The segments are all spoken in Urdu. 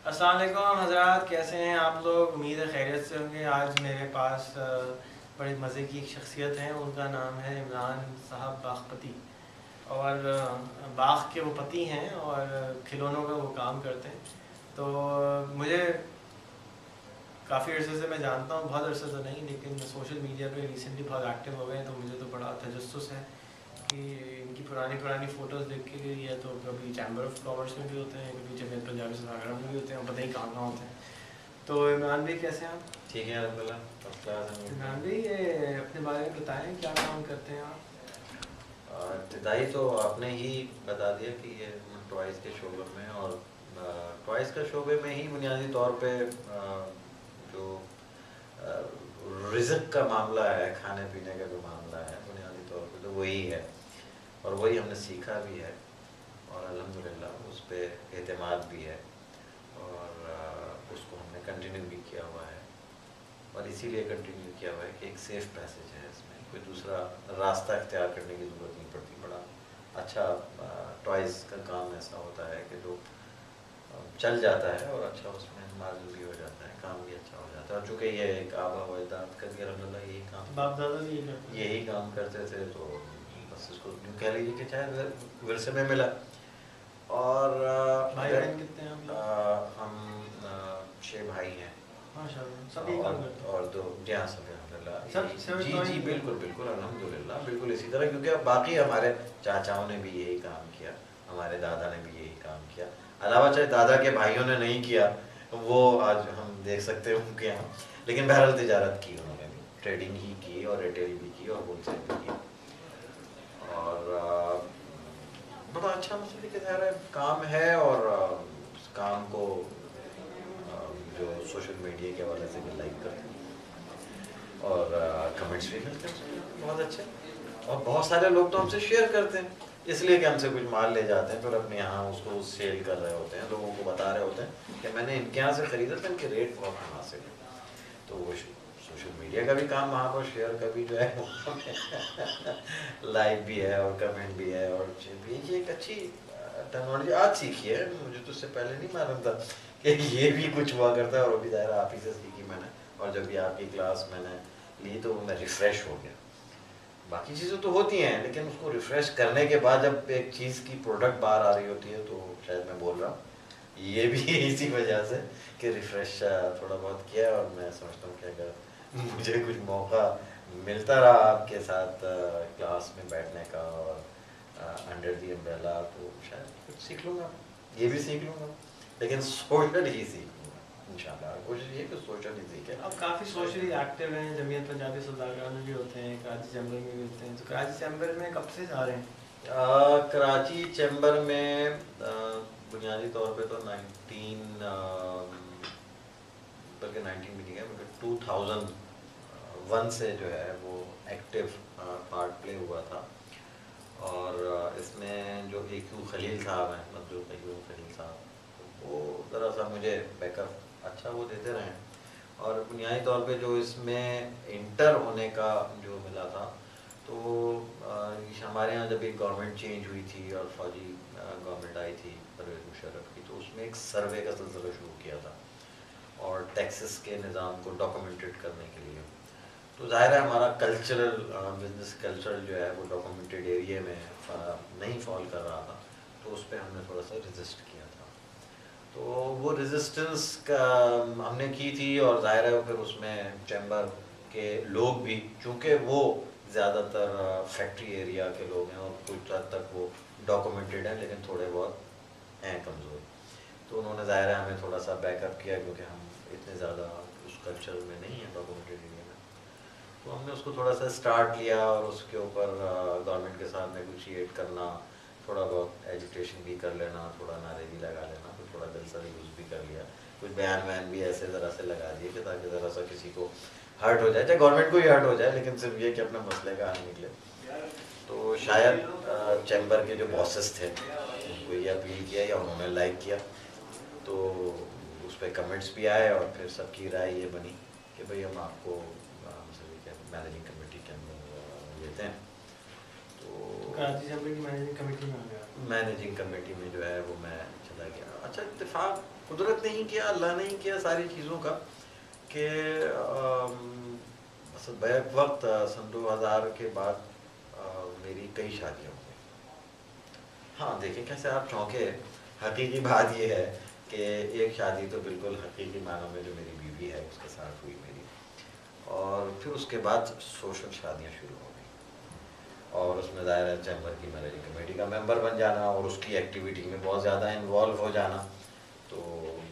السلام علیکم حضرات، کیسے ہیں آپ لوگ؟ امید ہے خیریت سے ہوں گے۔ آج میرے پاس بڑے مزے کی ایک شخصیت ہیں، ان کا نام ہے عمران صاحب باغپتی، اور باغ کے وہ پتی ہیں اور کھلونوں کا وہ کام کرتے ہیں۔ تو مجھے کافی عرصے سے میں جانتا ہوں، بہت عرصے سے نہیں، لیکن سوشل میڈیا پہ ریسنٹلی بہت ایکٹیو ہو گئے ہیں، تو مجھے تو بڑا تجسس ہے کہ ان کی پرانی فوٹوز دیکھ کے یہ تو کبھی چیمبر آف کامرس میں بھی ہوتے ہیں، کبھی جمعیت پنجابی سدھارا میں بھی ہوتے ہیں، پتہ ہی کہاں کہاں ہوتے ہیں۔ تو عمران بھائی کیسے ہیں آپ؟ ٹھیک ہے الحمد للہ، فرسٹ کلاس ہے۔ عمران بھائی یہ اپنے بارے میں بتائیں، کیا کام کرتے ہیں آپ؟ ابتدائی تو آپ نے ہی بتا دیا کہ یہ ٹوائز کے شعبے میں، اور ٹوائز کے شعبے میں ہی بنیادی طور پہ جو رزق کا معاملہ ہے، کھانے پینے کا جو معاملہ ہے، بنیادی طور پہ تو وہی ہے، اور وہی ہم نے سیکھا بھی ہے، اور الحمدللہ اس پہ اعتماد بھی ہے، اور اس کو ہم نے کنٹینیو بھی کیا ہوا ہے، اور اسی لیے کنٹینیو کیا ہوا ہے کہ ایک سیف پیسیج ہے، اس میں کوئی دوسرا راستہ اختیار کرنے کی ضرورت نہیں پڑتی۔ بڑا اچھا ٹوائز کا کام ایسا ہوتا ہے کہ جو چل جاتا ہے، اور اچھا اس میں مارجن بھی ہو جاتا ہے، کام بھی اچھا ہو جاتا ہے، اور چونکہ یہ ایک آبا و اجداد کا بھی الحمدللہ یہی کام، باپ دادا بھی یہی کام کرتے تھے، تو بس اس کو کہہ لیجیے کہ چاہے ورثے میں ملا۔ اور بھائی بہن کتنے ہیں آپ لوگ؟ ہم 6 بھائی ہیں، ماشاء اللہ، سب یہی کام کرتے ہیں؟ اور دو جہاں سب الحمدللہ، سب جی بالکل بالکل الحمدللہ، بالکل اسی طرح، کیونکہ اب باقی ہمارے چاچاؤں نے بھی یہی کام کیا، ہمارے دادا نے بھی یہی کام کیا، علاوہ چاہے دادا کے بھائیوں نے نہیں کیا، وہ آج ہم دیکھ سکتے ہیں ان کے یہاں، لیکن بہرحال تجارت کی انہوں نے بھی، ٹریڈنگ ہی کی، اور ریٹیل بھی کی، اور ہول سیل بھی کی، اور بڑا اچھا مسئلہ کہ ظاہر ہے کام ہے، اور اس کام کو جو سوشل میڈیا کے حوالے سے بھی لائک کرتے ہیں، اور کمنٹس بھی ملتے ہیں بہت اچھے، اور بہت سارے لوگ تو ہم سے شیئر کرتے ہیں، اس لیے کہ ہم سے کچھ مال لے جاتے ہیں، پھر اپنے یہاں اس کو سیل کر رہے ہوتے ہیں، لوگوں کو بتا رہے ہوتے ہیں کہ میں نے ان کے یہاں سے خریدا تھا، ان کے ریٹ بہت مناسب ہے، تو وہ سوشل میڈیا کا بھی کام وہاں پر شیئر کا بھی جو ہے لائک بھی ہے، اور کمنٹ بھی ہے، اور یہ ایک اچھی ٹیکنالوجی آج سیکھی ہے، مجھے تو اس سے پہلے نہیں معلوم تھا کہ یہ بھی کچھ ہوا کرتا ہے، اور وہ بھی ظاہر آپ ہی سے سیکھی میں نے، اور جب بھی آپ کی کلاس میں نے لی تو میں ریفریش ہو گیا۔ باقی چیزیں تو ہوتی ہیں، لیکن اس کو ریفریش کرنے کے بعد جب ایک چیز کی پروڈکٹ باہر آ رہی ہوتی ہے، تو شاید میں بول رہا ہوں یہ بھی اسی وجہ سے کہ ریفریش تھوڑا بہت کیا، اور میں سمجھتا ہوں کہ اگر مجھے کچھ موقع ملتا رہا آپ کے ساتھ کلاس میں بیٹھنے کا، اور انڈر دی امبریلا، تو شاید کچھ سیکھ لوں گا، یہ بھی سیکھ لوں گا، لیکن سوشل ہی سیکھ لوں گا انشاءاللہ، کوشش یہ کہ سوشل ہی سیکھے۔ اب کافی سوشلی ایکٹیو ہیں، جمعیت پنجابی سوداگران میں بھی ہوتے ہیں، کراچی چیمبر میں بھی ہوتے ہیں، تو کراچی چیمبر میں کب سے جا رہے ہیں؟ کراچی چیمبر میں بنیادی طور پہ تو 19 بھی نہیں ہے، مگر 2001 سے جو ہے وہ ایکٹیو پارٹ پلے ہوا تھا، اور اس میں جو ایکیو خلیل صاحب ہیں، مطلب ایکیو خلیل صاحب، وہ ذرا سا مجھے بیک اپ اچھا وہ دیتے رہے ہیں، اور بنیادی طور پہ جو اس میں انٹر ہونے کا جو ملا تھا، تو ہمارے یہاں جب ایک گورنمنٹ چینج ہوئی تھی، اور فوجی گورنمنٹ آئی تھی پرویز مشرف کی، تو اس میں ایک سروے کا سلسلہ شروع کیا تھا، اور ٹیکسز کے نظام کو ڈاکومنٹڈ کرنے کے لیے، تو ظاہر ہے ہمارا کلچرل بزنس کلچر جو ہے وہ ڈاکومنٹڈ ایریے میں نہیں فال کر رہا تھا، تو اس پہ ہم نے تھوڑا سا رجسٹ کیا تھا، تو وہ رزسٹنس کا ہم نے کی تھی، اور ظاہر ہے پھر اس میں چیمبر کے لوگ بھی، چونکہ وہ زیادہ تر فیکٹری ایریا کے لوگ ہیں، اور کچھ حد تک وہ ڈاکومنٹڈ ہیں، لیکن تھوڑے بہت ہیں کمزور، تو انہوں نے ظاہر ہے ہمیں تھوڑا سا بیک اپ کیا، کیونکہ ہم اتنے زیادہ اس کلچر میں نہیں ہیں ڈاکومنٹڈ ایریا میں، تو ہم نے اس کو تھوڑا سا اسٹارٹ لیا، اور اس کے اوپر گورنمنٹ کے ساتھ نیگوشیٹ کرنا، تھوڑا بہت ایجوٹیشن بھی کر لینا، تھوڑا نعرے بھی لگا لینا، پھر تھوڑا دل سا یوز بھی کر لیا، کچھ بیان ویان بھی ایسے ذرا سے لگا دیے کہ تاکہ ذرا سا کسی کو ہرٹ ہو جائے، چاہے گورنمنٹ کو ہی ہرٹ ہو جائے، لیکن صرف یہ کہ اپنے مسئلے کا حل نکلے، تو شاید چیمبر کے جو باسز تھے ان کو یہ اپیل کیا، یا انہوں نے لائک کیا، تو اس پہ کمنٹس بھی آئے، اور پھر سب کی رائے یہ بنی کہ بھئی ہم آپ کو مینیجنگ کمیٹی کے اندر لیتے ہیں، تو کراچی چیمبر کی مینیجنگ کمیٹی میں آ گیا؟ مینیجنگ کمیٹی میں جو ہے وہ میں چلا گیا۔ اچھا اتفاق قدرت نے ہی کیا، اللہ نے ہی کیا ساری چیزوں کا کہ بیک وقت سن 2000 کے بعد میری کئی شادیاں ہو گئی. ہاں دیکھیں کیسے آپ چونکے. حقیقی بات یہ ہے کہ ایک شادی تو بالکل حقیقی معنوں میں جو میری بیوی ہے اس کے ساتھ ہوئی میری، اور پھر اس کے بعد سوشل شادیاں شروع ہو گئی، اور اس میں ظاہر ہے چیمبر کی میرج کمیٹی کا ممبر بن جانا اور اس کی ایکٹیویٹی میں بہت زیادہ انوالو ہو جانا. تو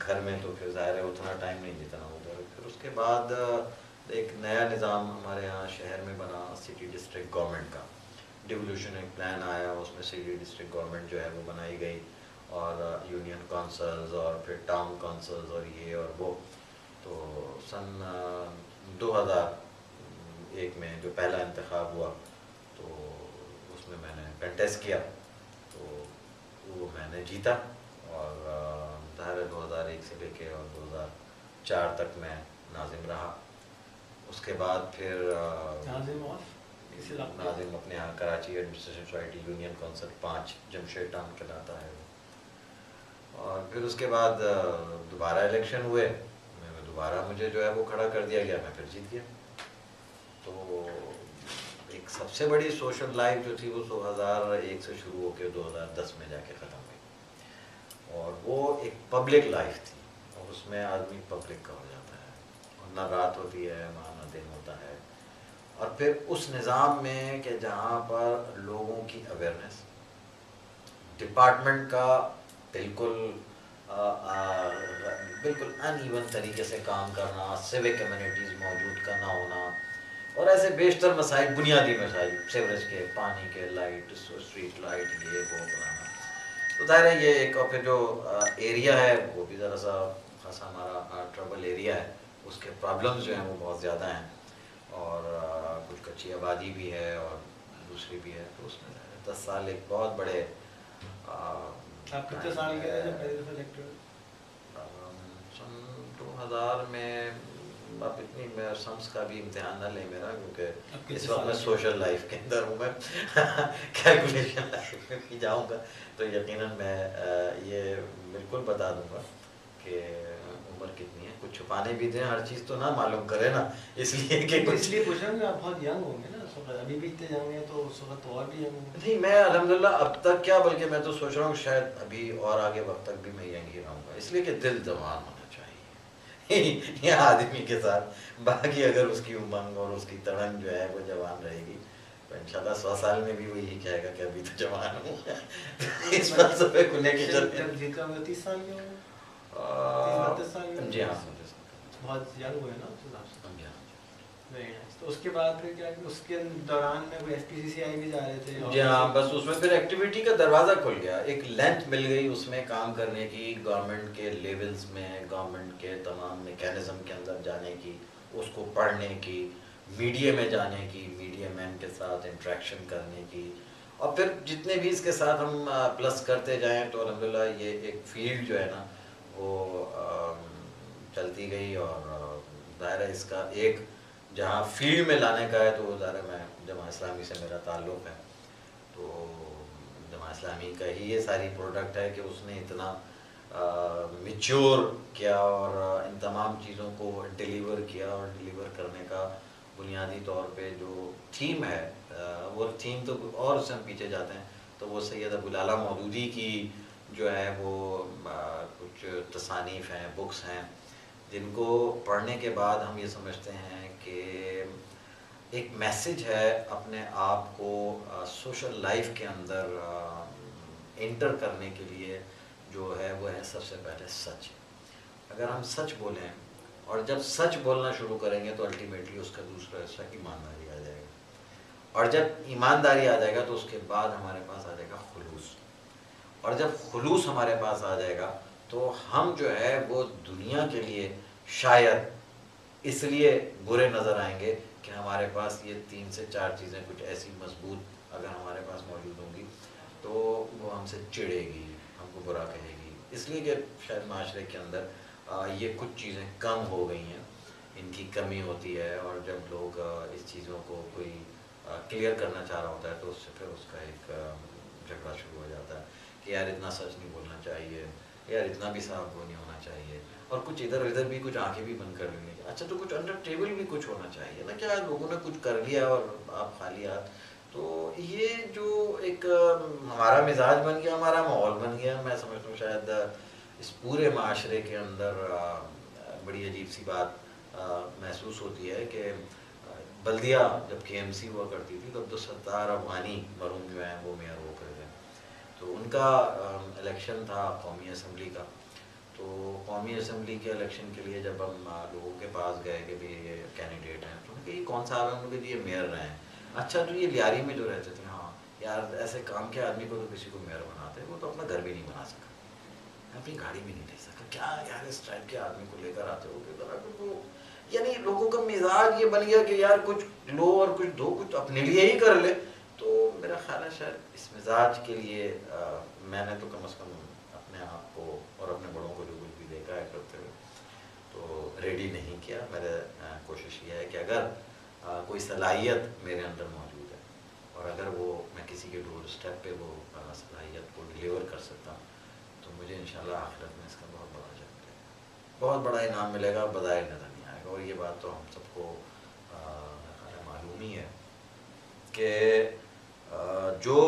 گھر میں تو پھر ظاہر ہے اتنا ٹائم نہیں جتنا ادھر. پھر اس کے بعد ایک نیا نظام ہمارے یہاں شہر میں بنا سٹی ڈسٹرکٹ گورنمنٹ کا ڈیولوشن ایک پلان آیا، اس میں سٹی ڈسٹرکٹ گورنمنٹ جو ہے وہ بنائی گئی، اور یونین کونسلز اور پھر ٹاؤن کونسلز اور یہ اور وہ. تو سن 2001 میں جو پہلا انتخاب ہوا تو اس میں نے کنٹیسٹ کیا، تو وہ میں نے جیتا، اور ظاہر 2001 سے لے کے اور 2004 تک میں ناظم رہا. اس کے بعد پھر ناظم اپنے یہاں Karachi administration society union council 5 Jamshed town کہلاتا ہے. اور پھر اس کے بعد دوبارہ الیکشن ہوئے، دوبارہ مجھے جو ہے وہ کھڑا کر دیا گیا، میں پھر جیت گیا. تو ایک سب سے بڑی سوشل لائف جو تھی وہ 2001 سے شروع ہو کے 2010 میں جا کے ختم ہوئی، اور وہ ایک پبلک لائف تھی، اور اس میں آدمی پبلک کا ہو جاتا ہے، اور نہ رات ہوتی ہے وہاں نہ دن ہوتا ہے. اور پھر اس نظام میں کہ جہاں پر لوگوں کی اویئرنیس، ڈپارٹمنٹ کا بالکل بالکل ان ایون طریقے سے کام کرنا، سیوک کمیونٹیز موجود کا نہ ہونا، اور ایسے بیشتر مسائل، بنیادی مسائل، سیوریج کے، پانی کے، لائٹ، اسٹریٹ لائٹ، یہ وہ بنانا. تو ظاہر ہے یہ ایک، اور پھر جو ایریا ہے وہ بھی ذرا سا خاصا ہمارا ٹربل ایریا ہے، اس کے پرابلمز جو ہیں وہ بہت زیادہ ہیں، اور کچھ کچی آبادی بھی ہے اور دوسری بھی ہے. تو اس میں 10 سال ایک بہت بڑے. آپ کتنے سال کے تھے جب پہلی دفعہ الیکٹ ہوئے؟ سن 2000 میں. اب اتنی میں سمس کا بھی امتحان نہ لیں میرا، کیونکہ اس وقت میں سوشل لائف کے اندر ہوں، میں کیلکولیشن لائف میں بھی جاؤں گا تو یقیناً میں یہ بالکل بتا دوں گا کہ عمر کتنی ہے. کچھ چھپانے بھی دیں، ہر چیز تو نہ معلوم کرے نا، اس لیے کہ اس لیے پوچھ رہا ہوں کہ آپ بہت ینگ ہوں گے نا اس وقت، ابھی بھی اتنے ینگ ہیں تو اس وقت اور بھی ینگ ہوں گے. نہیں، میں الحمدللہ اب تک کیا، بلکہ میں تو سوچ رہا ہوں شاید ابھی اور آگے وقت تک بھی میں ینگ ہی رہوں گا، اس لیے کہ دل جوان ہونا چاہیے یہ آدمی کے ساتھ. باقی اگر اس کی امنگ اور اس کی تڑن جو ہے وہ جوان رہے گی تو انشاءاللہ 100 سال میں بھی وہ یہی کہے گا کہ ابھی تو جوان ہوں. اس فلسفے کو لے کے چلتے ہیں. جب جیتا ہوئے 30 سال کے ہوں گے؟ 30-32 سال کے؟ جی ہاں، بہت ینگ ہوئے نا اس حساب سے. جی ہاں. تو اس کے بعد پھر کیا، اس کے دوران میں کوئی ایس پی سی سی آئی بھی جا رہے تھے؟ جی ہاں، بس اس میں پھر ایکٹیویٹی کا دروازہ کھل گیا، ایک لینتھ مل گئی اس میں کام کرنے کی، گورنمنٹ کے لیولز میں، گورنمنٹ کے تمام میکینزم کے اندر جانے کی، اس کو پڑھنے کی، میڈیا میں جانے کی، میڈیا مین کے ساتھ انٹریکشن کرنے کی، اور پھر جتنے بھی اس کے ساتھ ہم پلس کرتے جائیں تو الحمدللہ یہ ایک فیلڈ جو ہے نا وہ چلتی گئی. اور ظاہر ہے اس کا ایک جہاں فیلڈ میں لانے کا ہے تو ظاہر ہے میں جماعت اسلامی سے میرا تعلق ہے، تو جماعت اسلامی کا ہی یہ ساری پروڈکٹ ہے کہ اس نے اتنا میچور کیا اور ان تمام چیزوں کو ڈیلیور کیا، اور ڈیلیور کرنے کا بنیادی طور پہ جو تھیم ہے، وہ تھیم تو اور اس سے ہم پیچھے جاتے ہیں تو وہ سید ابوالعلا مودودی کی جو ہے وہ کچھ تصانیف ہیں، بکس ہیں، جن کو پڑھنے کے بعد ہم یہ سمجھتے ہیں کہ ایک میسیج ہے اپنے آپ کو سوشل لائف کے اندر انٹر کرنے کے لیے، جو ہے وہ ہے سب سے پہلے سچ. اگر ہم سچ بولیں اور جب سچ بولنا شروع کریں گے تو الٹیمیٹلی اس کا دوسرا حصہ ایمانداری آ جائے گا، اور جب ایمانداری آ جائے گا تو اس کے بعد ہمارے پاس آ جائے گا خلوص، اور جب خلوص ہمارے پاس آ جائے گا تو ہم جو ہے وہ دنیا کے لیے شاید اس لیے برے نظر آئیں گے کہ ہمارے پاس یہ 3 سے 4 چیزیں کچھ ایسی مضبوط اگر ہمارے پاس موجود ہوں گی تو وہ ہم سے چڑھے گی، ہم کو برا کہے گی، اس لیے کہ شاید معاشرے کے اندر یہ کچھ چیزیں کم ہو گئی ہیں، ان کی کمی ہوتی ہے، اور جب لوگ اس چیزوں کو کوئی کلیئر کرنا چاہ رہا ہوتا ہے تو اس سے پھر اس کا ایک جھگڑا شروع ہو جاتا ہے کہ یار اتنا سچ نہیں بولنا چاہیے، یار اتنا بھی صاف وہ نہیں ہونا چاہیے, اور کچھ ادھر ادھر بھی کچھ آنکھیں بھی بند کر لیں گے, اچھا تو کچھ انڈر ٹیبل بھی کچھ ہونا چاہیے نا, کیا لوگوں نے کچھ کر لیا اور آپ خالی ہاتھ. تو یہ جو ایک ہمارا مزاج بن گیا, ہمارا ماحول بن گیا, میں سمجھتا ہوں شاید اس پورے معاشرے کے اندر بڑی عجیب سی بات محسوس ہوتی ہے کہ بلدیہ جب کے ایم سی ہوا کرتی تھی تب تو ستار افغانی مرحوم جو ہیں وہ میئر ہو کر گئے, تو ان کا الیکشن تھا قومی اسمبلی کا. تو قومی اسمبلی کے الیکشن کے لیے جب ہم لوگوں کے پاس گئے کہ بھی یہ کینڈیڈیٹ ہیں, تو کہ یہ کون سا آ رہا ہے, ان کے یہ میئر رہے ہیں. اچھا جو یہ لیاری میں جو رہتے تھے, ہاں یار ایسے کام کے آدمی کو تو کسی کو میئر بناتے, وہ تو اپنا گھر بھی نہیں بنا سکا, اپنی گاڑی بھی نہیں لے سکا, کیا یار اس ٹائپ کے آدمی کو لے کر آتے ہو کہ ذرا کچھ وہ, یعنی لوگوں کا مزاج یہ بن گیا کہ یار کچھ لو اور کچھ دو, کچھ اپنے لیے ہی کر لے. تو میرا خیال ہے شاید اس مزاج کے لیے میں نے تو کم از کم اپنے آپ کو اور اپنے بڑوں کو جو کچھ بھی دیکھا ہے کرتے ہوئے تو ریڈی نہیں کیا. میرے کوشش یہ ہے کہ اگر کوئی صلاحیت میرے اندر موجود ہے اور اگر وہ میں کسی کے ڈور اسٹیپ پہ وہ صلاحیت کو ڈلیور کر سکتا ہوں, تو مجھے انشاءاللہ آخرت میں اس کا بہت بڑا اجر ملے گا, بہت بڑا انعام ملے گا, بظاہر نظر نہیں آئے گا. اور یہ بات تو ہم سب کو معلوم ہی ہے کہ جو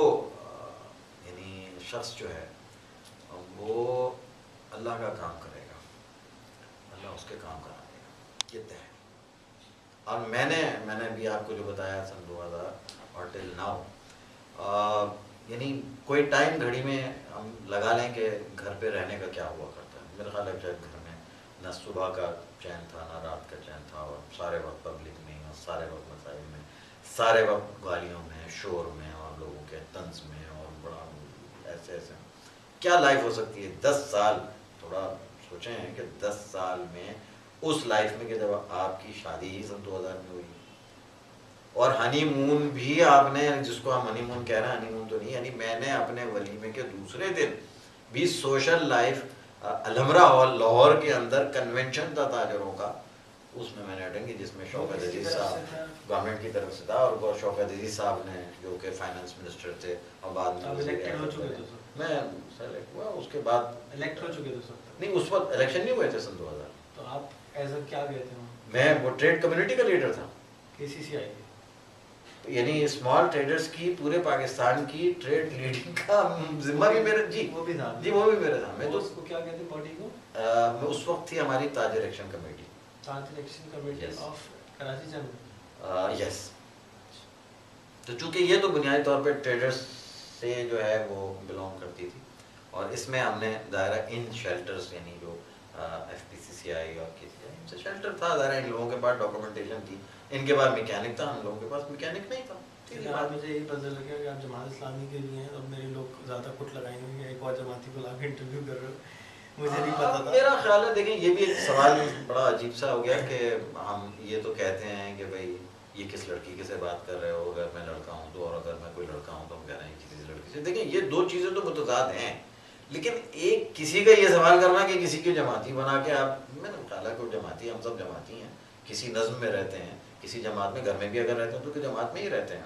یعنی شخص جو ہے وہ اللہ کا کام کرے گا, اللہ اس کے کام کرا دے گا, یہ طے ہے. اور میں نے بھی آپ کو جو بتایا سن 2000 اور ٹل ناؤ, یعنی کوئی ٹائم گھڑی میں ہم لگا لیں کہ گھر پہ رہنے کا کیا ہوا کرتا ہے. میرا خیال ہے شاید گھر میں نہ صبح کا چین تھا نہ رات کا چین تھا, اور سارے وقت پبلک میں, اور سارے وقت مسائل میں, سارے وقت گالیوں میں, شور میں, اور لوگوں کے طنز میں, اور بڑا ایسے ایسے. کیا لائف ہو سکتی ہے 10 سال, تھوڑا سوچیں کہ 10 سال میں اس لائف میں کہ جب آپ کی شادی ہی سن 2000 میں ہوئی, اور ہنی مون بھی آپ نے, جس کو ہم ہنی مون کہہ رہے ہیں, ہنی مون تو نہیں, یعنی میں نے اپنے ولیمے کے دوسرے دن بھی social life Alhamra hall Lahore کے اندر کنونشن تھا تاجروں کا, اس میں نے اٹینڈ کی, جس میں شوکت عزیز صاحب گورنمنٹ کی طرف سے تھا, اور شوکت عزیز صاحب نے جو کہ فائنانس منسٹر تھے, اور بعد میں میں سلیکٹ ہوا, اس کے بعد الیکٹ ہو چکے تھے. نہیں اس وقت الیکشن نہیں ہوئے تھے سن 2000. تو آپ ایز اے کیا گئے تھے؟ میں وہ ٹریڈ کمیونٹی کا لیڈر تھا, KCC آئی تھی, یعنی اسمال ٹریڈرز کی پورے پاکستان کی ٹریڈ لیڈنگ کا ذمہ بھی میرا, جی وہ بھی تھا, جی وہ بھی میرا تھا. میں تو اس کو کیا کہتے ہیں باڈی کو, میں اس وقت تھی ہماری تاجر ایکشن کمیٹی, تاجر ایکشن کمیٹی آف کراچی جنگ. یس. تو چونکہ یہ تو بنیادی طور پہ ٹریڈرز سے جو ہے وہ بلونگ کرتی تھی, اور اس میں ہم نے دائرہ ان شیلٹرز, یعنی جو FPCCI اور KCI سے شیلٹر تھا, دائرہ ان لوگوں کے پاس ڈاکومنٹیشن تھی, ان کے پاس میکینک تھا, ہم لوگوں کے پاس میکینک نہیں تھا. آج مجھے یہی پتہ لگا کہ آپ جماعت اسلامی کے لیے ہیں, اب میرے لوگ زیادہ کٹ لگائیں گے, ایک اور جماعتی کو لا کے انٹرویو کر رہے ہو, مجھے نہیں پتا تھا. میرا خیال ہے دیکھیں یہ بھی ایک سوال بڑا عجیب سا ہو گیا کہ ہم یہ تو کہتے ہیں کہ بھائی یہ کس لڑکی کے سے بات کر رہے ہو, اگر میں لڑکا ہوں تو, اور اگر میں کوئی لڑکا ہوں تو ہم کہہ رہے ہیں کسی لڑکی سے. دیکھیں یہ دو چیزیں تو متضاد ہیں, لیکن ایک کسی کا یہ سوال کرنا کہ کسی کی جماعتی بنا کے آپ, میں نے خیال ہے کہ جماعتی, ہم سب جماعتی ہیں, کسی نظم میں رہتے ہیں, کسی جماعت میں, گھر میں بھی اگر رہتے ہیں تو کہ جماعت میں ہی رہتے ہیں.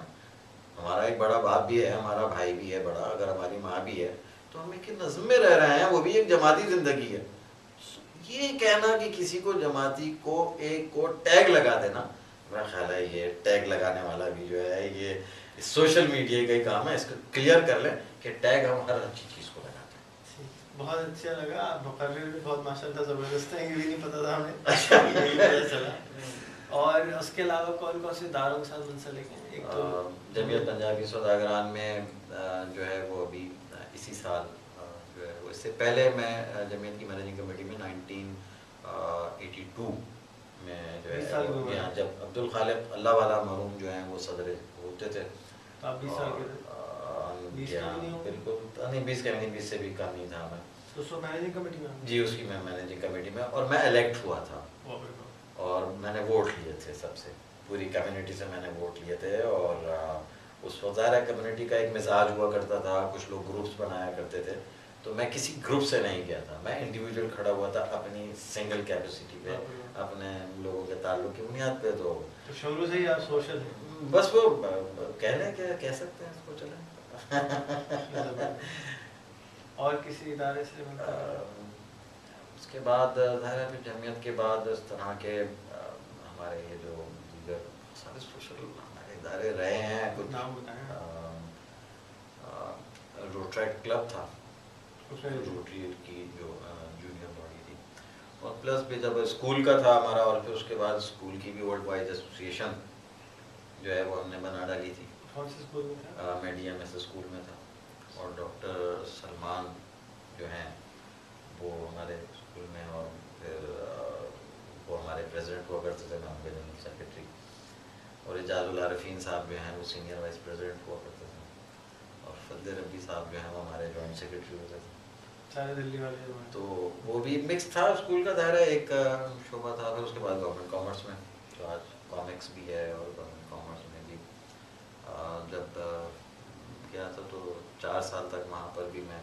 ہمارا ایک بڑا باپ بھی ہے, ہمارا بھائی بھی ہے بڑا, اگر ہماری ماں بھی ہے, تو ہم ایک نظم میں رہ رہے ہیں, وہ بھی ایک جماعتی زندگی ہے. یہ کہنا کہ کسی کو جماعتی کو ایک کو ٹیگ لگا دینا, میرا خیال ہے یہ ٹیگ لگانے والا بھی جو ہے یہ سوشل میڈیا کا ہی کام ہے. اس کو کلیئر کر لیں کہ ٹیگ ہم ہر اچھی چیز کو لگاتے ہیں. بہت اچھا لگا, آپ مقرر بھی بہت ماشاءاللہ زبردست ہیں, یہ بھی نہیں پتا تھا ہمیں, یہی پتا چلا. اور اس کے علاوہ کون کون سے اداروں کے ساتھ منسلک ہیں؟ ایک تو جمعیت پنجابی سوداگران میں جو ہے وہ ابھی اسی سال جو ہے, اس سے پہلے میں جمعیت کی مینیجنگ کمیٹی میں 1982 میں جو ہے, جب عبدالخالق اللہ والا مرحوم جو ہیں وہ صدر ہوتے تھے. تو آپ 20 سال کے تھے؟ بالکل نہیں, 20 کا نہیں, 20 سے بھی کم ہی تھا میں. تو اس مینیجنگ کمیٹی میں, جی اس کی میں مینیجنگ کمیٹی میں, اور میں الیکٹ ہوا تھا, اور میں نے ووٹ لیے تھے, سب سے پوری کمیونٹی سے میں نے ووٹ لیے تھے. اور اس وقت ظاہر کمیونٹی کا ایک مزاج ہوا کرتا تھا, کچھ لوگ گروپس بنایا کرتے تھے, تو میں کسی گروپ سے نہیں گیا تھا, میں انڈیویجول کھڑا ہوا تھا اپنی سنگل کیپیسٹی پہ, اپنے لوگوں کے تعلق کی بنیاد پہ. تو شروع سے ہی آپ سوشل ہیں, بس وہ کہہ لیں کہ کہہ سکتے ہیں اس کو, چلیں. اور کسی ادارے سے اس کے بعد ظاہر ہے پھر جامعت کے بعد اس طرح کے ہمارے یہ جو دیگر سارے سوشل ہمارے ادارے رہے ہیں. کچھ نام بتائیں. روٹریٹ کلب تھا, روٹری کی جو جونیئر باڈی تھی, اور پلس بھی جب اسکول کا تھا ہمارا, اور پھر اس کے بعد اسکول کی بھی ورلڈ وائڈ ایسوسیشن جو ہے وہ ہم نے بنا ڈالی تھی. کون سے اسکول میں تھا؟ میں ڈی ایم ایس اسکول میں تھا, اور ڈاکٹر سلمان جو ہیں وہ ہمارے اسکول میں, اور پھر وہ ہمارے پریزیڈنٹ ہوا کرتے تھے, میں جنرل سیکرٹری, اور اعجاز العارفین صاحب جو ہیں وہ سینئر وائس پریزیڈنٹ ہوا کرتے تھے, اور فضل ربی صاحب جو ہیں وہ ہمارے جوائنٹ سیکرٹری ہوتے تھے. سارے دلی والے. تو وہ بھی مکس تھا اسکول کا دائرہ, ایک شعبہ تھا. پھر اس کے بعد گورنمنٹ کامرس میں, جو آج کامکس بھی ہے, اور گورنمنٹ کامرس میں بھی جب گیا تھا تو 4 سال تک وہاں پر بھی میں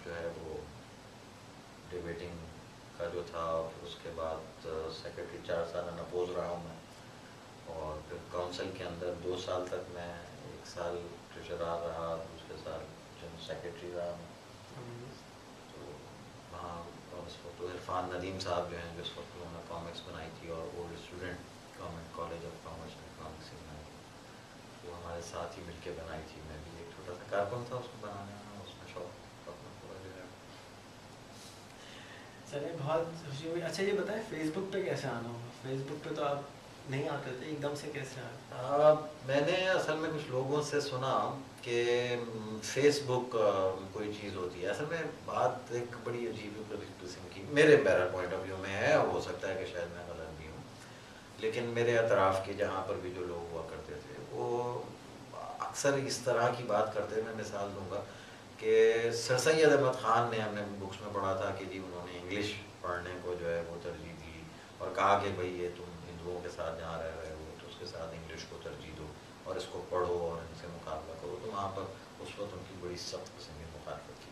جو ہے وہ ڈیبیٹنگ کا جو تھا, پھر اس کے بعد سیکرٹری 4 سال اپوز رہا ہوں میں, اور پھر کونسل کے اندر 2 سال تک میں, 1 سال ٹریجرر رہا, دوسرے سال جنرل سیکرٹری رہا میں. تو وہاں اس وقت تو عرفان ندیم صاحب جو ہیں جس وقت انہوں نے کامکس بنائی تھی, اور old student government college of commerce میں کامکس بنائی تھی, وہ ہمارے ساتھ ہی مل کے بنائی تھی. میں بھی ایک چھوٹا سا کارکن تھا اس کو بنانے میں, اس میں شوق اپنا پورا جو ہے. چلے بہت خوشی ہوئی. اچھا یہ بتائیں فیس بک پہ کیسے آنا ہوگا؟ فیس بک پہ تو آپ نہیں آتے تھے, ایک دم سے کیسے آئے؟ میں نے اصل میں کچھ لوگوں سے سنا کہ فیس بک کوئی چیز ہوتی ہے. اصل میں بات ایک بڑی عجیب قسم کی میرے پوائنٹ آف ویو میں ہے, ہو سکتا ہے کہ شاید میں غلط بھی ہوں, لیکن میرے اطراف کے جہاں پر بھی جو لوگ ہوا کرتے تھے وہ اکثر اس طرح کی بات کرتے ہیں. میں مثال دوں گا کہ سر سید احمد خان نے ہم نے بکس میں پڑھا تھا کہ جی انہوں نے انگلش پڑھنے کو جو ہے وہ ترجیح دی, اور کہا کہ بھئی یہ تم ہندوؤں کے ساتھ جہاں رہ رہے ہو تو اس کے ساتھ انگلش کو ترجیح دو, اور اس کو پڑھو, اور ان سے مقابلہ کرو. تو وہاں پر اس وقت ان کی بڑی سخت قسم کی مخالفت کی.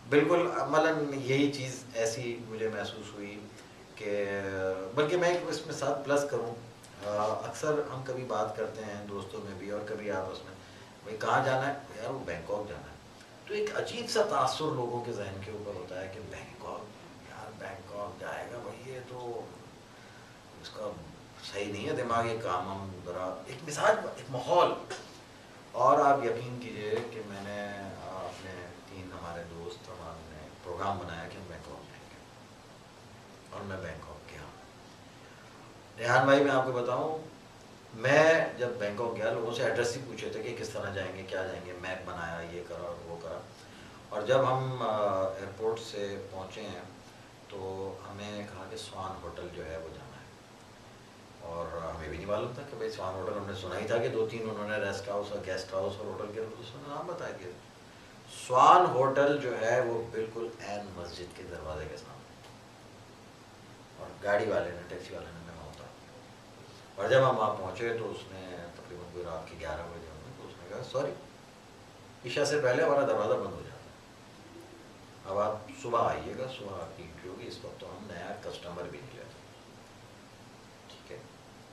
بالکل عملاً یہی چیز ایسی مجھے محسوس ہوئی کہ بلکہ میں اس میں ساتھ پلس کروں, اکثر ہم کبھی بات کرتے ہیں دوستوں میں بھی, اور کبھی آپس میں, بھائی کہاں جانا ہے, یار وہ بینکاک جانا ہے. تو ایک عجیب سا تاثر لوگوں کے ذہن کے اوپر ہوتا ہے کہ بینکاک, یار بینکاک جائے گا بھائی, یہ تو اس کا صحیح نہیں ہے دماغ, یہ کام ہم ذرا ایک مزاج, ایک ماحول. اور آپ یقین کیجئے کہ میں نے اپنے 3 ہمارے دوست, ہم نے پروگرام بنایا کہ ہم بینکاک جائیں گے, اور میں بینکاک گیا. ریحان بھائی میں آپ کو بتاؤں, میں جب بینکاک گیا لوگوں سے ایڈریس ہی پوچھے تھے کہ کس طرح جائیں گے, کیا جائیں گے, میپ بنایا, یہ کرا اور وہ کرا. اور جب ہم ایئرپورٹ سے پہنچے ہیں تو ہمیں کہا کہ سوان ہوٹل جو ہے وہ جانا ہے, اور ہمیں بھی نہیں معلوم تھا کہ بھائی سوان ہوٹل, ہم نے سنا ہی تھا کہ 2-3 انہوں نے ریسٹ ہاؤس اور گیسٹ ہاؤس اور ہوٹل کے نام بتا دیا. سوان ہوٹل جو ہے وہ بالکل عین مسجد کے دروازے کے سامنے, اور گاڑی والے نے, ٹیکسی والے نے ہمیں اتارا. اور جب ہم وہاں پہنچے تو اس نے تقریباً کوئی رات کے 11 بجے ہوں گے, تو اس نے کہا سوری عشاء سے پہلے ہمارا دروازہ بند ہو جاتا ہے, اب آپ صبح آئیے گا, صبح آپ کی انٹری ہوگی, اس وقت تو ہم نیا کسٹمر بھی نہیں لیتے. ٹھیک ہے,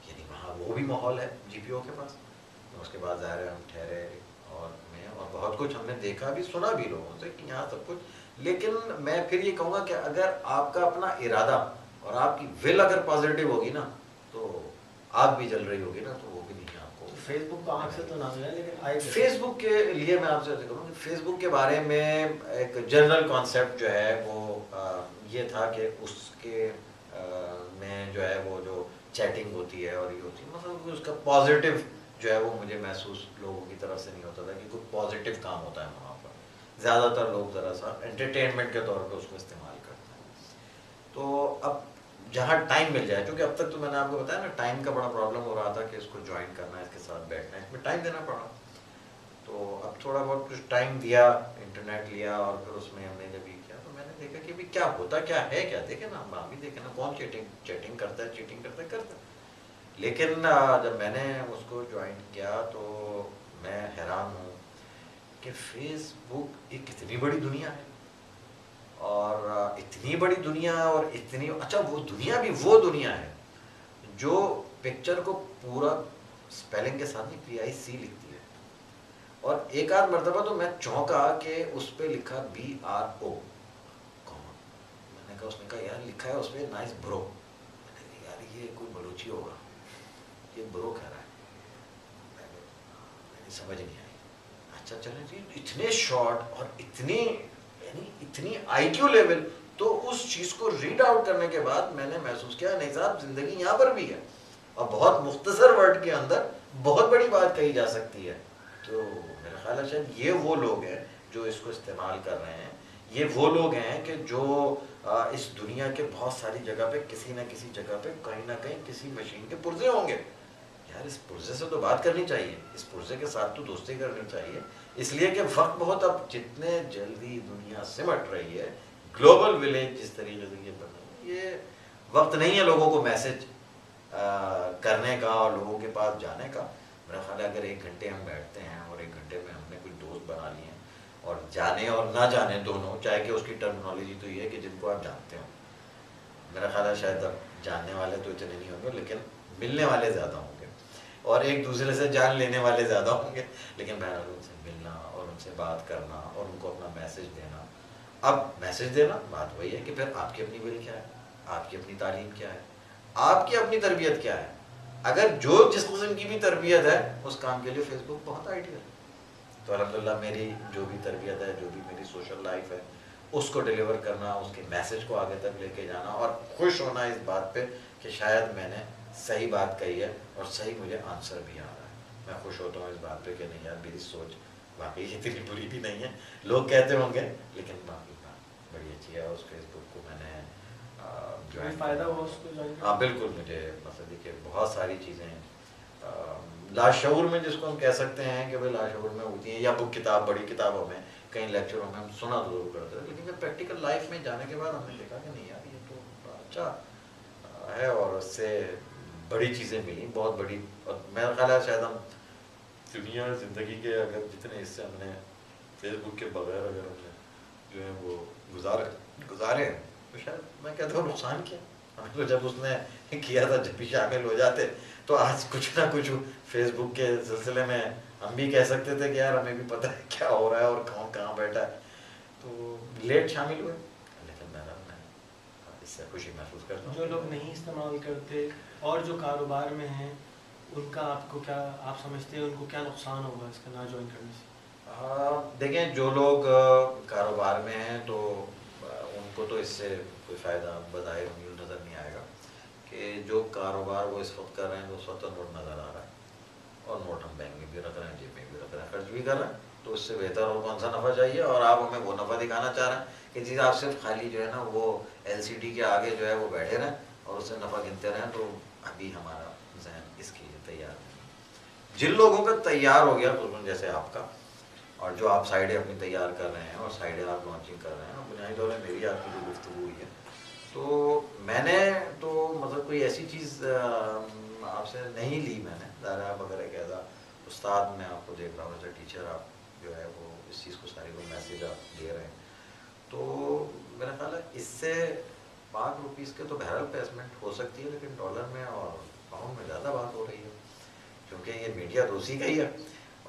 یعنی وہاں وہ بھی ماحول ہے جی پی او کے پاس. اس کے بعد ظاہر ہے ہم ٹھہرے, اور میں اور بہت کچھ ہم نے دیکھا بھی, سنا بھی لوگوں سے کہ یہاں سب کچھ. لیکن میں پھر یہ کہوں گا کہ اگر آپ کا اپنا ارادہ اور آپ کی ول اگر پازیٹیو ہوگی نا, تو آگ بھی جل رہی ہوگی نا, تو وہ بھی نہیں آپ کو. فیس بک کو آنکھ سے تو نہ ملا, لیکن آئے فیس بک کے لیے میں آپ سے کہوں کہ فیس بک کے بارے میں ایک جنرل کانسیپٹ جو ہے وہ یہ تھا کہ اس کے میں جو ہے وہ جو چیٹنگ ہوتی ہے اور یہ ہوتی ہے, مطلب اس کا پازیٹیو جو ہے وہ مجھے محسوس لوگوں کی طرف سے نہیں ہوتا تھا کہ کوئی پازیٹیو کام ہوتا ہے وہاں پر. زیادہ تر لوگ ذرا سا انٹرٹینمنٹ کے طور پہ اس کو استعمال کرتے ہیں. تو اب جہاں ٹائم مل جائے, کیونکہ اب تک تو میں نے آپ کو بتایا نا ٹائم کا بڑا پرابلم ہو رہا تھا کہ اس کو جوائن کرنا ہے, اس کے ساتھ بیٹھنا ہے, اس میں ٹائم دینا پڑا. تو اب تھوڑا بہت کچھ ٹائم دیا, انٹرنیٹ لیا, اور پھر اس میں ہم نے جب یہ کیا تو میں نے دیکھا کہ بھی کیا ہوتا کیا ہے, کیا دیکھیں نا, ہم بھی دیکھیں نا کون چیٹنگ کرتا ہے, چیٹنگ کرتا ہے. لیکن جب میں نے اس کو جوائن کیا تو میں حیران ہوں کہ فیس بک ایک اتنی بڑی دنیا ہے, اور اتنی بڑی دنیا, اور اتنی اچھا وہ دنیا بھی وہ دنیا ہے جو پکچر کو پورا اسپیلنگ کے ساتھ PIC لکھتی ہے. اور ایک آدھ مرتبہ تو میں چونکا کہ اس پہ لکھا BRO, دیکھا, اس نے کہا یار لکھا ہے اس پہ نائس برو. میں نے کہا یار یہ کوئی بلوچی ہوگا, یہ برو کہہ رہا ہے. میں سمجھ نہیں آئی. اچھا چلیں جی, اتنے شارٹ اور اتنی یعنی اتنی آئی کیو لیول. تو اس چیز کو ریڈ آؤٹ کرنے کے بعد میں نے محسوس کیا نہیں صاحب زندگی یہاں پر بھی ہے, اور بہت مختصر ورڈ کے اندر بہت بڑی بات کہی جا سکتی ہے. تو میرا خیال ہے شاید یہ وہ لوگ ہیں جو اس کو استعمال کر رہے ہیں, یہ وہ لوگ ہیں کہ جو اس دنیا کے بہت ساری جگہ پہ کسی نہ کسی جگہ پہ کہیں نہ کہیں کسی مشین کے پرزے ہوں گے. یار اس پرزے سے تو بات کرنی چاہیے, اس پرزے کے ساتھ تو دوستی کرنی چاہیے, اس لیے کہ وقت بہت اب جتنے جلدی دنیا سمٹ رہی ہے, گلوبل ولیج جس طریقے سے یہ بن رہا ہے, یہ وقت نہیں ہے لوگوں کو میسج کرنے کا اور لوگوں کے پاس جانے کا. میرا خیال ہے اگر 1 گھنٹے ہم بیٹھتے ہیں اور 1 گھنٹے میں ہم نے کوئی دوست بنا لیے ہیں, اور جانے اور نہ جانے دونوں, چاہے کہ اس کی ٹرمنالوجی تو یہ ہے کہ جن کو آپ جانتے ہو, میرا خیال ہے شاید اب جاننے والے تو اتنے نہیں ہوں گے لیکن ملنے والے زیادہ ہوں گے, اور ایک دوسرے سے جان لینے والے زیادہ ہوں گے, لیکن بہرحال ان سے ملنا اور ان سے بات کرنا اور ان کو اپنا میسج دینا. اب میسج دینا بات وہی ہے کہ پھر آپ کی اپنی ول کیا ہے, آپ کی اپنی تعلیم کیا ہے, آپ کی اپنی تربیت کیا ہے. اگر جو جس قسم کی بھی تربیت ہے اس کام کے لیے فیس بک بہت آئیڈیل ہے. تو الحمدللہ میری جو بھی تربیت ہے, جو بھی میری سوشل لائف ہے, اس کو ڈیلیور کرنا, اس کے میسج کو آگے تک لے کے جانا, اور خوش ہونا اس بات پہ کہ شاید میں نے صحیح بات کہی ہے اور صحیح مجھے آنسر بھی آ رہا ہے. میں خوش ہوتا ہوں اس بات پہ کہ نہیں یار میری سوچ واقعی اتنی بری بھی نہیں ہے, لوگ کہتے ہوں گے لیکن باقی بات بڑی اچھی ہے. اس فیس بک کو میں نے فائدہ ہوا اس کو جوائن. ہاں بالکل, مجھے مطلب دیکھیے بہت ساری چیزیں لاشعور میں جس کو ہم کہہ سکتے ہیں کہ بھائی لاشعور میں ہوتی ہیں, یا بک کتاب بڑی کتابوں میں کئی لیکچروں میں ہم سنا تو ضرور کرتے ہیں, لیکن جب پریکٹیکل لائف میں جانے کے بعد ہم نے دیکھا کہ نہیں یار یہ تو بڑا اچھا ہے, اور اس سے بڑی چیزیں ملی, بہت بڑی. اور میرا خیال ہے شاید ہم دنیا زندگی کے اگر جتنے حصے ہم نے فیس بک کے بغیر اگر ہم نے جو ہے وہ گزارے تو شاید میں کہتا ہوں نقصان کیا. ہمیں تو جب اس نے کیا تھا جب بھی شامل ہو جاتے تو آج کچھ نہ کچھ فیس بک کے سلسلے میں ہم بھی کہہ سکتے تھے کہ یار ہمیں بھی پتہ ہے کیا ہو رہا ہے اور کون کہاں بیٹھا ہے. تو لیٹ شامل ہوئے, لیکن میں اس سے خوشی محسوس کرتا ہوں. جو لوگ نہیں استعمال کرتے اور جو کاروبار میں ہیں ان کا آپ کو کیا آپ سمجھتے ہیں ان کو کیا نقصان ہوگا اس کا نہ جوائن کرنے سے؟ دیکھیں جو لوگ کاروبار میں ہیں تو ان کو تو اس سے کوئی فائدہ بظاہر نظر نہیں آئے گا, کہ جو کاروبار وہ اس وقت کر رہے ہیں تو اس وقت تو نوٹ نظر آ رہا ہے, اور نوٹ ہم بینک میں بھی رکھ رہے ہیں, جیب میں بھی رکھ رہے ہیں, خرچ بھی کر رہے ہیں. تو اس سے بہتر اور کون سا نفع چاہیے, اور آپ ہمیں وہ نفع دکھانا چاہ رہے ہیں کہ چیز آپ صرف خالی جو ہے نا وہ LCD کے آگے جو ہے وہ بیٹھے رہیں اور اس سے نفع گنتے رہیں. تو ابھی ہمارا ذہن اس کے لیے تیار نہیں. جن لوگوں کا تیار ہو گیا جیسے آپ کا, اور جو آپ سائڈیں اپنی تیار کر رہے ہیں اور سائڈیں آپ لانچنگ کر رہے ہیں, بنیادی طور پہ میری آپ کی جو گفتگو ہوئی ہے تو میں نے تو مطلب کوئی ایسی چیز آپ سے نہیں لی. میں نے ظاہر آپ اگر ایک ایسا استاد میں آپ کو دیکھ رہا ہوں, ایسا ٹیچر آپ جو ہے وہ اس چیز کو ساری کو میسیج آپ دے رہے ہیں, تو میرا خیال ہے اس سے ₹5 کے تو بہرحال پلیسمنٹ ہو سکتی ہے, لیکن ڈالر میں اور پاؤنڈ میں زیادہ بات ہو رہی ہے, کیونکہ یہ میڈیا تو اسی کا ہی ہے.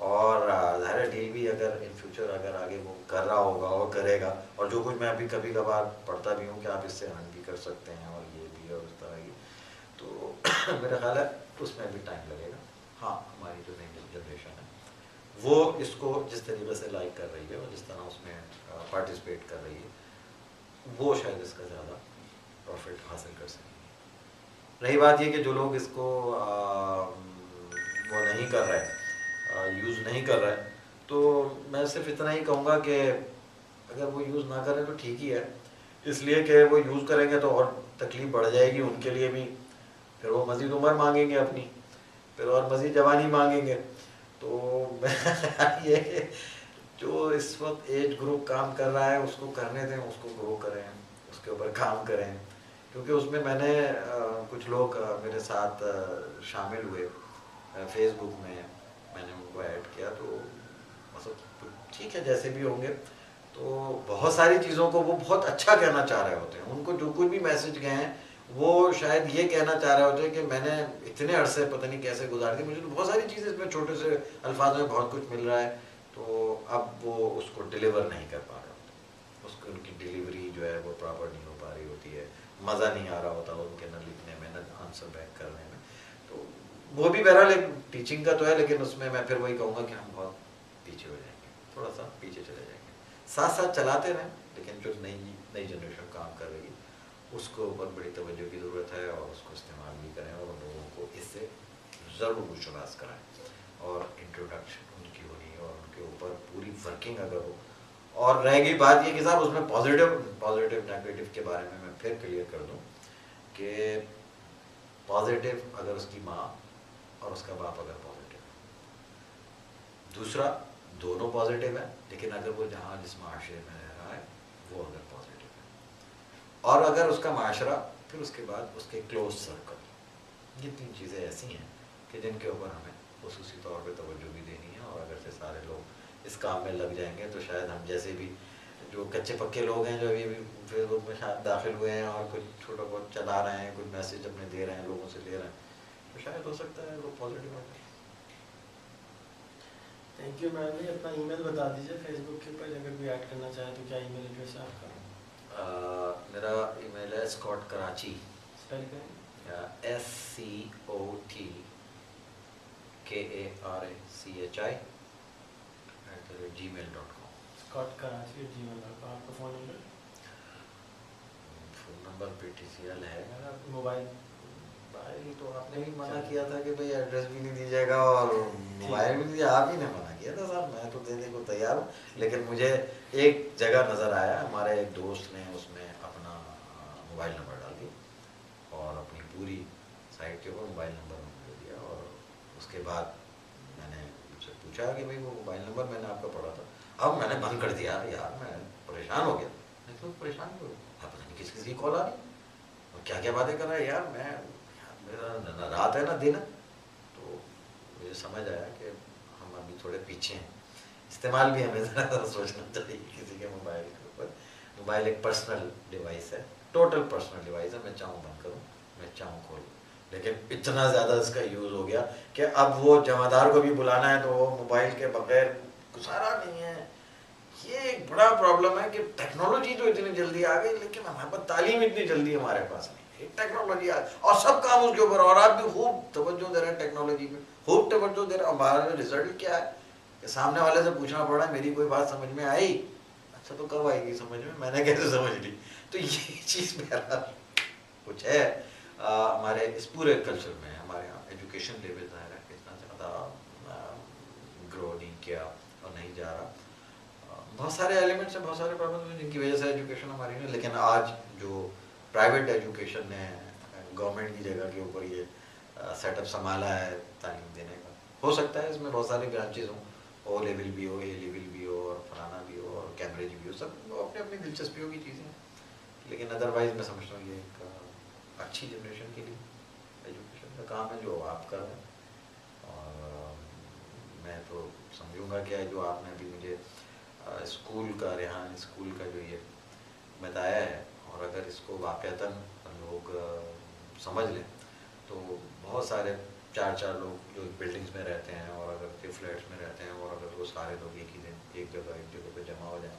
اور ظاہر ڈیل بھی اگر ان فیوچر اگر آگے وہ کر رہا ہوگا اور کرے گا, اور جو کچھ میں ابھی کبھی کبھار پڑھتا بھی ہوں کہ آپ اس سے ارن بھی کر سکتے ہیں اور یہ بھی اور اس طرح کی, تو میرا خیال ہے اس میں بھی ٹائم لگے گا. ہاں ہماری جو نئی جنریشن ہے وہ اس کو جس طریقے سے لائک کر رہی ہے اور جس طرح اس میں پارٹیسپیٹ کر رہی ہے, وہ شاید اس کا زیادہ پروفٹ حاصل کر سکیں. رہی بات یہ کہ جو لوگ اس کو وہ نہیں کر رہے, یوز نہیں کر رہے, تو میں صرف اتنا ہی کہوں گا کہ اگر وہ یوز نہ کریں تو ٹھیک ہی ہے, اس لیے کہ وہ یوز کریں گے تو اور تکلیف بڑھ جائے گی ان کے لیے بھی, پھر وہ مزید عمر مانگیں گے اپنی, پھر اور مزید جوانی مانگیں گے. تو یہ کہ جو اس وقت ایج گروپ کام کر رہا ہے اس کو کرنے دیں, اس کو گرو کریں, اس کے اوپر کام کریں, کیونکہ اس میں نے کچھ لوگ میرے ساتھ شامل ہوئے فیس بک میں, میں نے ان کو ایڈ کیا, تو مطلب ٹھیک ہے جیسے بھی ہوں گے, تو بہت ساری چیزوں کو وہ بہت اچھا کہنا چاہ رہے ہوتے ہیں. ان کو جو کوئی بھی میسج گئے ہیں وہ شاید یہ کہنا چاہ رہے ہوتے ہیں کہ میں نے اتنے عرصے پتہ نہیں کیسے گزار دی, مجھے تو بہت ساری چیزیں اس میں چھوٹے سے الفاظ میں بہت کچھ مل رہا ہے, تو اب وہ اس کو ڈیلیور نہیں کر پا رہے ہوتے, اس کو ان کی ڈیلیوری جو ہے وہ پراپر نہیں ہو پا رہی ہوتی ہے, مزہ نہیں آ رہا ہوتا ان کے نہ لکھنے میں نہ آنسر بیک کرنے میں. تو وہ بھی بہرحال ایک ٹیچنگ کا تو ہے، لیکن اس میں پھر وہی کہوں گا کہ ہم بہت پیچھے ہو جائیں گے، تھوڑا سا پیچھے چلے جائیں گے. ساتھ ساتھ چلاتے رہیں، لیکن جو نئی جنریشن کام کر رہی ہے اس کو اوپر بڑی توجہ کی ضرورت ہے، اور اس کو استعمال بھی کریں اور ان لوگوں کو اس سے ضرور وشواس کرائیں، اور انٹروڈکشن ان کی ہونی اور ان کے اوپر پوری ورکنگ اگر ہو. اور رہ گئی بات یہ کہ صاحب اس میں پازیٹیو نیگیٹو کے بارے میں پھر کلیئر کر دوں کہ پازیٹیو اگر اس کی ماں اور اس کا باپ اگر پازیٹیو ہے، دوسرا دونوں پازیٹیو ہے، لیکن اگر وہ جس معاشرے میں رہ رہا ہے وہ اگر پازیٹیو ہے، اور اگر اس کا معاشرہ، پھر اس کے بعد اس کے کلوز سرکل، یہ 3 چیزیں ایسی ہیں کہ جن کے اوپر ہمیں خصوصی طور پہ توجہ بھی دینی ہے. اور اگر سے سارے لوگ اس کام میں لگ جائیں گے تو شاید ہم جیسے بھی جو کچے پکے لوگ ہیں جو ابھی فیس بک میں شاید داخل ہوئے ہیں اور کچھ چھوٹا بہت چلا رہے ہیں، کچھ میسج اپنے دے رہے ہیں، لوگوں سے لے رہے ہیں، تو شاید ہو سکتا ہے لوگ پازیٹیو ہو جائیں. تھینک یو میم جی. اپنا ای میل بتا دیجیے فیس بک کے اوپر، اگر کوئی ایڈ کرنا چاہے تو کیا ای میل ایڈریس ہے آپ کا؟ میرا ای میل ہے اسکاٹ کراچی، اسپیل کریں. SCOTKRACHI@gmail.com. ScottKarachi@gmail.com. آپ کا phone number? Phone number PTCL ہے میرا. موبائل موبائل تو آپ نے بھی منع کیا تھا کہ بھائی ایڈریس بھی نہیں دیجیے گا اور موبائل بھی نہیں دیا، آپ ہی نے منع کیا تھا صاحب. میں تو دینے کو تیار ہوں، لیکن مجھے ایک جگہ نظر آیا، ہمارے ایک دوست نے اس میں اپنا موبائل نمبر ڈال دیا اور اپنی پوری سائٹ کے اوپر موبائل نمبر دے دیا. اور اس کے بعد میں نے ان سے پوچھا کہ بھائی وہ موبائل نمبر میں نے آپ کا پڑھا تھا. اب میں نے بند کر دیا یار، میں پریشان ہو گیا. میں تو پریشان ہو گیا، پتہ نہیں کس کی کال آ رہی اور کیا کیا باتیں کر رہا ہے یار. میرا نہ رات ہے نہ دن ہے. تو مجھے سمجھ آیا کہ ہم ابھی تھوڑے پیچھے ہیں. استعمال بھی ہمیں ذرا سوچنا چاہیے کسی کے موبائل کے اوپر. موبائل ایک پرسنل ڈیوائس ہے، ٹوٹل پرسنل ڈیوائس ہے. میں چاہوں بند کروں، میں چاہوں کھولوں، لیکن اتنا زیادہ اس کا یوز ہو گیا کہ اب وہ جمعدار کو بھی بلانا ہے تو وہ موبائل کے بغیر گزارا نہیں ہے. یہ ایک بڑا پرابلم ہے کہ ٹیکنالوجی تو اتنی جلدی آ گئی، لیکن ہمارے پاس تعلیم اتنی جلدی ہمارے پاس نہیں. ایک ٹیکنالوجی آ اور سب کام اس کے اوپر، اور آپ بھی خوب توجہ دے رہے ہیں ٹیکنالوجی پہ، خوب توجہ دے رہے ہیں. ہمارا رزلٹ کیا ہے کہ سامنے والے سے پوچھنا پڑا ہے میری کوئی بات سمجھ میں آئی؟ اچھا تو کب آئے گی سمجھ میں نے کیسے سمجھ لی؟ تو یہ چیز میرا کچھ ہے ہمارے اس پورے کلچر میں. ہمارے یہاں ایجوکیشن لیول ظاہر ہے کہ اتنا زیادہ گرو نہیں کیا اور نہیں جا رہا. بہت سارے ایلیمنٹس ہیں، بہت سارے پرابلمس ہیں جن کی وجہ سے ایجوکیشن ہماری نہیں. لیکن آج جو پرائیویٹ ایجوکیشن نے گورنمنٹ کی جگہ کے اوپر یہ سیٹ اپ سنبھالا ہے تعلیم دینے کا، ہو سکتا ہے اس میں بہت ساری برانچز ہوں، او لیول بھی ہو، اے لیول بھی ہو، اور فلانا بھی ہو، اور کیمبرج بھی ہو. سب اپنے اپنی دلچسپیوں کی چیزیں ہیں. لیکن ادروائز میں سمجھتا ہوں یہ ایک اچھی جنریشن کے لیے ایجوکیشن کا کام ہے جو آپ کر رہے ہیں. اور میں تو سمجھوں گا کہ جو آپ نے ابھی مجھے اسکول کا ریحان اسکول کا جو یہ بتایا ہے، اور اگر اس کو واقعتاً لوگ سمجھ لیں تو بہت سارے 4 لوگ جو بلڈنگس میں رہتے ہیں، اور اگر فلیٹس میں رہتے ہیں، اور اگر وہ سارے لوگ ایک ہی دن ایک جگہ پہ جمع ہو جائیں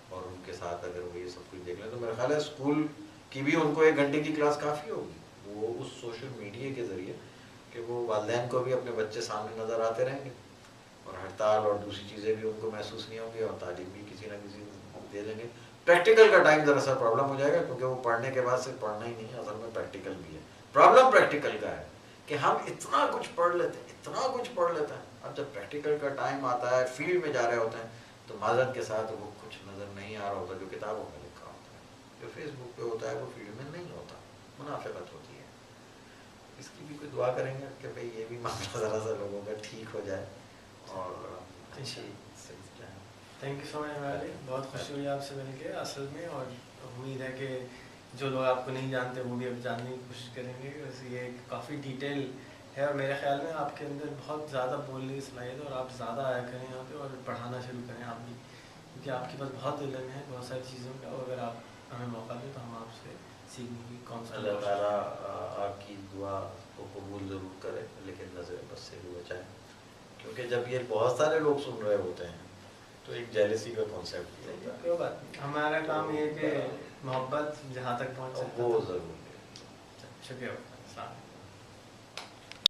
اور ان کے ساتھ اگر وہ یہ سب کچھ دیکھ لیں، تو میرا خیال ہے اسکول کی بھی ان کو 1 گھنٹے کی کلاس کافی ہوگی. وہ اس سوشل میڈیا کے ذریعے کہ وہ والدین کو بھی اپنے بچے سامنے نظر آتے رہیں گے، اور ہڑتال اور دوسری چیزیں بھی ان کو محسوس نہیں ہوں گی، اور تعلیم بھی کسی نہ کسی دے دیں گے. پریکٹیکل کا ٹائم ذرا سا پرابلم ہو جائے گا، کیونکہ وہ پڑھنے کے بعد صرف پڑھنا ہی نہیں ہے، اصل میں پریکٹیکل بھی ہے. پرابلم پریکٹیکل کا ہے کہ ہم اتنا کچھ پڑھ لیتے ہیں، اب جب پریکٹیکل کا ٹائم آتا ہے، فیلڈ میں جا رہے ہوتے ہیں، تو معذرت کے ساتھ وہ کچھ نظر نہیں آ رہا ہوتا جو کتابوں میں لکھا ہوتا ہے. جو فیس بک پہ ہوتا ہے وہ فیلڈ میں نہیں ہوتا، منافقت ہوتی ہے. اس کی بھی کوئی دعا کریں گے کہ بھئی یہ بھی معاملہ ذرا سا لوگوں کا ٹھیک ہو جائے اور اچھی صحیح جائے. تھینک یو سو مچ علی، بہت خوشی ہوئی آپ سے مل کے اصل میں، اور امید ہے کہ جو لوگ آپ کو نہیں جانتے وہ بھی اب جاننے کی کوشش کریں گے. ویسے یہ کافی ڈیٹیل ہے، اور میرے خیال میں آپ کے اندر بہت زیادہ بولنے کی صلاحیت ہے، اور آپ زیادہ آیا کریں یہاں پہ اور پڑھانا شروع کریں آپ بھی، کیونکہ آپ کے پاس بہت علم ہے بہت ساری چیزوں کا. اور اگر آپ ہمیں موقع دیں تو ہم آپ سے سیکھنے کی اللہ تعالیٰ آپ کی دعا کو قبول ضرور کرے، لیکن نظر بس سے بھی بچائیں، کیونکہ جب یہ بہت سارے لوگ سن رہے ہوتے ہیں تو ایک جیلسی کا کانسیپٹ بھی ہوتا ہے. کوئی بات نہیں, ہمارا کام یہ ہے کہ محبت جہاں تک پہنچ سکتا وہ ہے. ضرور ہے. شکریہ.